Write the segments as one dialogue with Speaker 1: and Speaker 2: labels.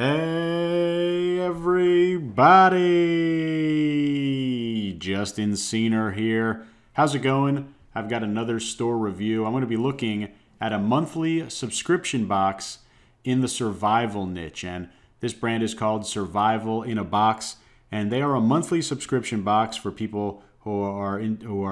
Speaker 1: Hey everybody! Justin Cena here. How's it going? I've got another store review. I'm going to be looking at a monthly subscription box in the survival niche, and this brand is called Survival in a Box, and they are a monthly subscription box for people who are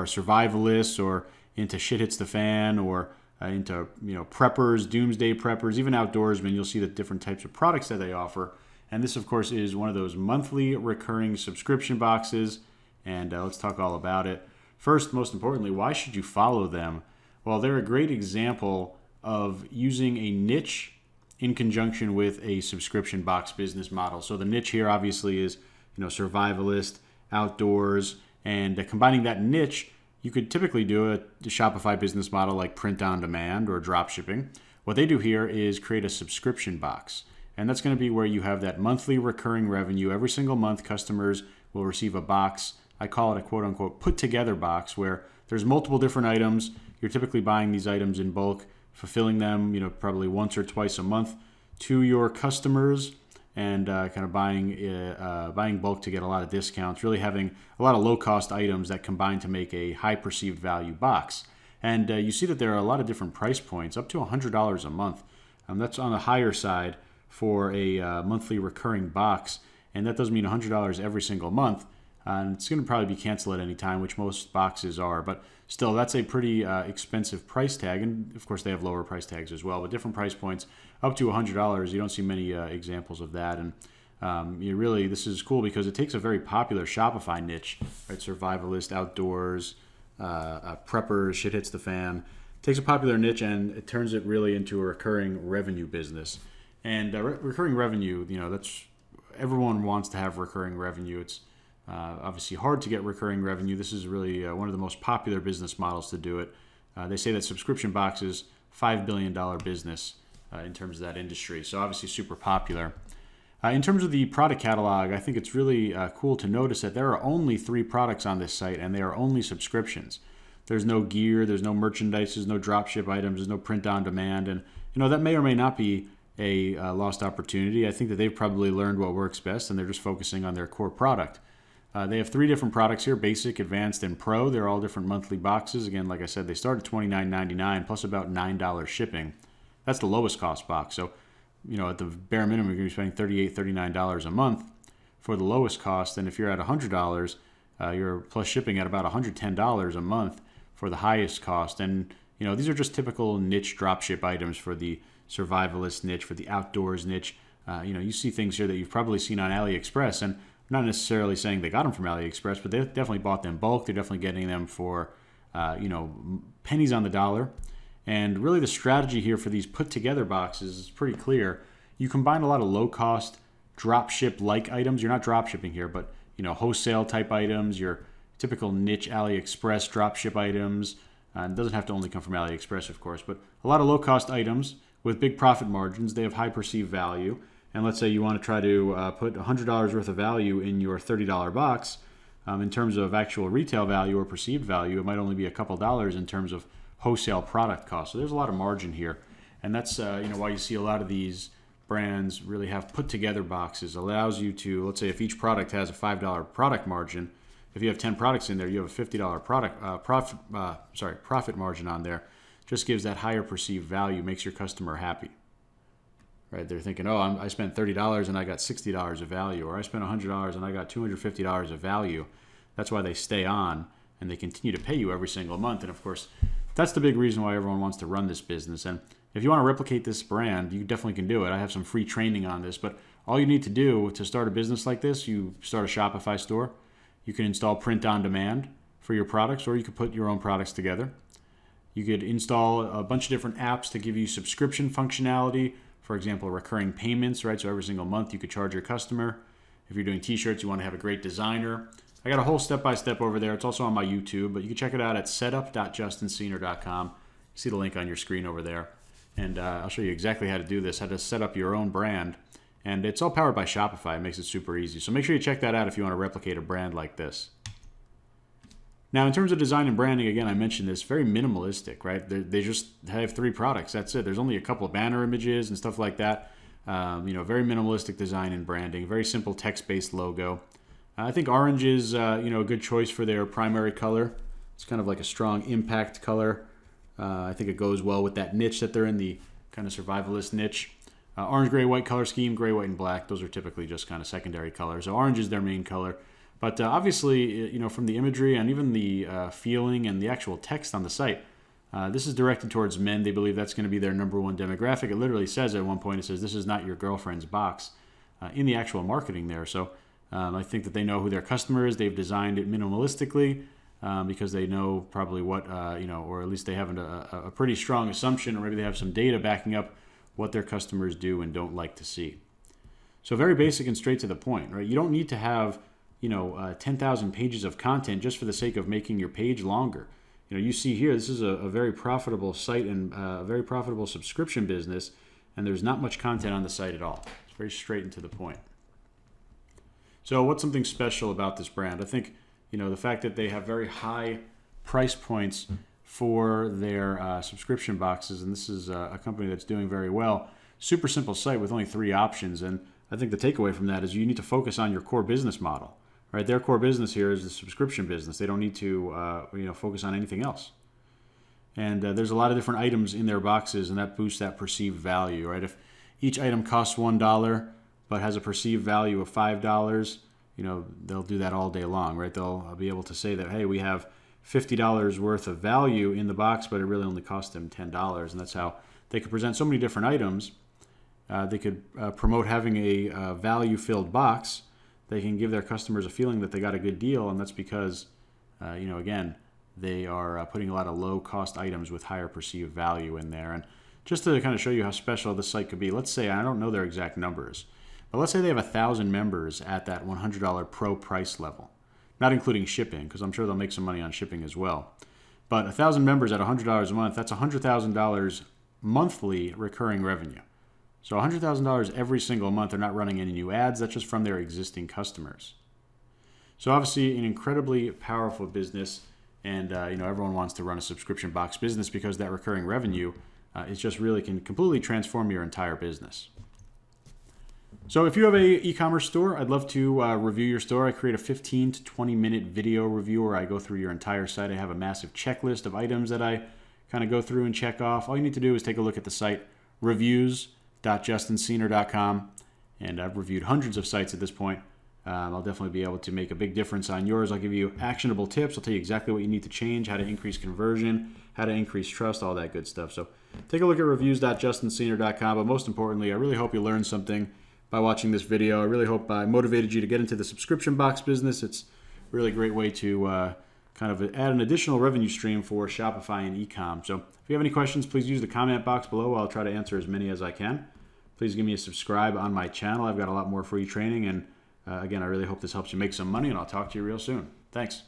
Speaker 1: survivalists or into shit hits the fan or into preppers, doomsday preppers, even outdoorsmen. You'll see the different types of products that they offer. And this, of course, is one of those monthly recurring subscription boxes. And let's talk all about it. First, most importantly, why should you follow them? Well, they're a great example of using a niche in conjunction with a subscription box business model. So the niche here obviously is survivalist, outdoors, and combining that niche, you could typically do a Shopify business model like print on demand or drop shipping. What they do here is create a subscription box. And that's going to be where you have that monthly recurring revenue. Every single month, customers will receive a box. I call it a quote unquote put together box where there's multiple different items. You're typically buying these items in bulk, fulfilling them, probably once or twice a month to your customers, and kind of buying bulk to get a lot of discounts, really having a lot of low-cost items that combine to make a high perceived value box. And you see that there are a lot of different price points, up to $100 a month. That's on the higher side for a monthly recurring box, and that does mean $100 every single month. And it's going to probably be canceled at any time, which most boxes are. But still, that's a pretty expensive price tag. And, of course, they have lower price tags as well. But different price points, up to $100. You don't see many examples of that. And this is cool because it takes a very popular Shopify niche, right? Survivalist, outdoors, preppers, shit hits the fan. It takes a popular niche and it turns it really into a recurring revenue business. And recurring revenue, that's everyone wants to have recurring revenue. It's obviously hard to get recurring revenue. This is really one of the most popular business models to do it. They say that subscription boxes, $5 billion business in terms of that industry. So obviously super popular. In terms of the product catalog, I think it's really cool to notice that there are only 3 products on this site and they are only subscriptions. There's no gear, there's no merchandise, there's no dropship items, there's no print on demand. And that may or may not be a lost opportunity. I think that they've probably learned what works best and they're just focusing on their core product. They have 3 different products here, Basic, Advanced, and Pro. They're all different monthly boxes. Again, like I said, they start at $29.99 plus about $9 shipping. That's the lowest cost box. So, at the bare minimum, you're going to be spending $38, $39 a month for the lowest cost. And if you're at $100, you're plus shipping at about $110 a month for the highest cost. And, these are just typical niche dropship items for the survivalist niche, for the outdoors niche. You see things here that you've probably seen on AliExpress, and I'm not necessarily saying they got them from AliExpress, but they definitely bought them bulk. They're definitely getting them for, pennies on the dollar. And really the strategy here for these put-together boxes is pretty clear. You combine a lot of low-cost drop-ship-like items. You're not drop-shipping here, but, wholesale-type items, your typical niche AliExpress drop-ship items. It doesn't have to only come from AliExpress, of course, but a lot of low-cost items with big profit margins. They have high perceived value. And let's say you want to try to put $100 worth of value in your $30 box. In terms of actual retail value or perceived value, it might only be a couple dollars in terms of wholesale product cost. So there's a lot of margin here. And that's why you see a lot of these brands really have put together boxes. It allows you to, let's say if each product has a $5 product margin, if you have 10 products in there, you have a $50 profit margin on there. Just gives that higher perceived value, makes your customer happy. Right? They're thinking, I spent $30 and I got $60 of value, or I spent $100 and I got $250 of value. That's why they stay on and they continue to pay you every single month. And of course, that's the big reason why everyone wants to run this business. And if you want to replicate this brand, you definitely can do it. I have some free training on this, but all you need to do to start a business like this, you start a Shopify store. You can install print on demand for your products, or you could put your own products together. You could install a bunch of different apps to give you subscription functionality. For example, recurring payments, right? So every single month you could charge your customer. If you're doing t-shirts, you want to have a great designer. I got a whole step-by-step over there. It's also on my YouTube, but you can check it out at setup.justincena.com. You see the link on your screen over there. And I'll show you exactly how to do this, how to set up your own brand. And it's all powered by Shopify. It makes it super easy. So make sure you check that out if you want to replicate a brand like this. Now, in terms of design and branding, again, I mentioned this, very minimalistic, right? They just have 3 products. That's it. There's only a couple of banner images and stuff like that. Very minimalistic design and branding, very simple text-based logo. I think orange is, a good choice for their primary color. It's kind of like a strong impact color. I think it goes well with that niche that they're in, the kind of survivalist niche. Orange, gray, white color scheme, gray, white, and black. Those are typically just kind of secondary colors. So orange is their main color. But obviously, from the imagery and even the feeling and the actual text on the site, this is directed towards men. They believe that's going to be their number one demographic. It literally says at one point, it says, this is not your girlfriend's box in the actual marketing there. So I think that they know who their customer is. They've designed it minimalistically because they know probably what, or at least they have a pretty strong assumption, or maybe they have some data backing up what their customers do and don't like to see. So very basic and straight to the point, right? You don't need to have 10,000 pages of content just for the sake of making your page longer. You see here, this is a very profitable site and a very profitable subscription business, and there's not much content on the site at all. It's very straight and to the point. So what's something special about this brand? I think, the fact that they have very high price points for their subscription boxes, and this is a company that's doing very well. Super simple site with only 3 options, and I think the takeaway from that is you need to focus on your core business model. Right, their core business here is the subscription business. They don't need to, focus on anything else. And there's a lot of different items in their boxes, and that boosts that perceived value. Right, if each item costs $1 but has a perceived value of $5, they'll do that all day long. Right, they'll be able to say that, hey, we have $50 worth of value in the box, but it really only cost them $10, and that's how they could present so many different items. They could promote having a value-filled box. They can give their customers a feeling that they got a good deal, and that's because, again, they are putting a lot of low-cost items with higher perceived value in there. And just to kind of show you how special this site could be, let's say, I don't know their exact numbers, but let's say they have 1,000 members at that $100 pro price level, not including shipping, because I'm sure they'll make some money on shipping as well. But 1,000 members at $100 a month, that's $100,000 monthly recurring revenue. So $100,000 every single month. They're not running any new ads. That's just from their existing customers. So obviously an incredibly powerful business, and everyone wants to run a subscription box business because that recurring revenue is just really can completely transform your entire business. So if you have a e-commerce store, I'd love to review your store. I create a 15 to 20 minute video review where I go through your entire site. I have a massive checklist of items that I kind of go through and check off. All you need to do is take a look at the site, reviews.justinscener.com, and I've reviewed hundreds of sites at this point. I'll definitely be able to make a big difference on yours. I'll give you actionable tips. I'll tell you exactly what you need to change, how to increase conversion, how to increase trust, all that good stuff. So take a look at reviews.justinscener.com, but most importantly, I really hope you learned something by watching this video. I really hope I motivated you to get into the subscription box business. It's a really great way to kind of add an additional revenue stream for Shopify and e-com. So if you have any questions, please use the comment box below. I'll try to answer as many as I can. Please give me a subscribe on my channel. I've got a lot more free training, and again, I really hope this helps you make some money, and I'll talk to you real soon. Thanks.